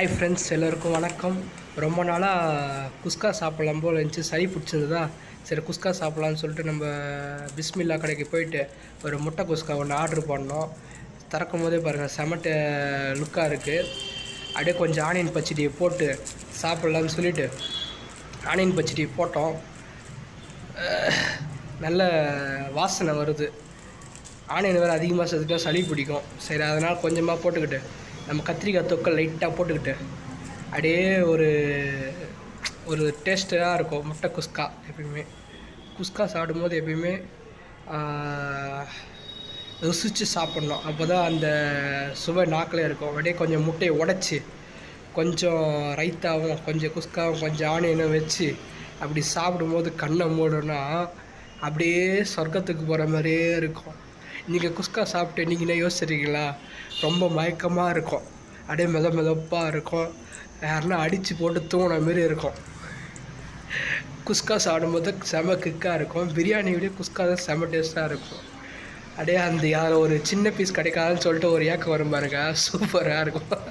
Hi friends, எல்லோருக்கும் வணக்கம். ரொம்ப நாளாக குஸ்கா சாப்பிட்லாம் போல் இருந்துச்சு, சளி பிடிச்சிருந்ததா. சரி குஸ்கா சாப்பிட்லான்னு சொல்லிட்டு நம்ம பிஸ்மில்லா கடைக்கு போயிட்டு ஒரு முட்டை குஸ்கா ஒன்று ஆர்டர் பண்ணோம். திறக்கும் போதே பாருங்கள், செமட்ட லுக்காக இருக்குது. அப்படியே கொஞ்சம் ஆனியன் பச்சடியை போட்டு சாப்பிட்லான்னு சொல்லிவிட்டு ஆனியன் பச்சடி போட்டோம். நல்ல வாசனை வருது. ஆனியன் வேறு அதிகமாக சேர்த்துட்டா சளி பிடிக்கும். சரி, அதனால் கொஞ்சமாக போட்டுக்கிட்டு நம்ம கத்திரிக்காய் தொக்கை லைட்டாக போட்டுக்கிட்டு அப்படியே ஒரு டேஸ்ட்டாக இருக்கும் முட்டை குஸ்கா. எப்பயுமே குஸ்கா சாப்பிடும்போது எப்பயுமே ருசித்து சாப்பிட்ணும். அப்போ தான் அந்த சுவை நாக்கில் இருக்கும். அப்படியே கொஞ்சம் முட்டையை உடச்சி கொஞ்சம் ரைத்தாவும் கொஞ்சம் குஸ்காவும் கொஞ்சம் ஆனியனும் வச்சு அப்படி சாப்பிடும்போது கண்ணை மூடனா அப்படியே சொர்க்கத்துக்கு போகிற மாதிரியே இருக்கும். நீங்கள் குஸ்கா சாப்பிட்டு நீங்களே யோசிச்சிருக்கீங்களா? ரொம்ப மயக்கமாக இருக்கும், அப்படியே மெதப்பாக இருக்கும், யாருன்னா அடித்து போட்டு தூங்கின மாரி இருக்கும். குஸ்கா சாப்பிடும்போது செம கிக்காக இருக்கும். பிரியாணி விட குஸ்கா தான் செம டேஸ்ட்டாக இருக்கும். அப்படியே அந்த யார் ஒரு சின்ன பீஸ் கிடைக்காதுன்னு சொல்லிட்டு ஒரு ஏக்கம் வரும் பாருங்க, சூப்பராக இருக்கும்.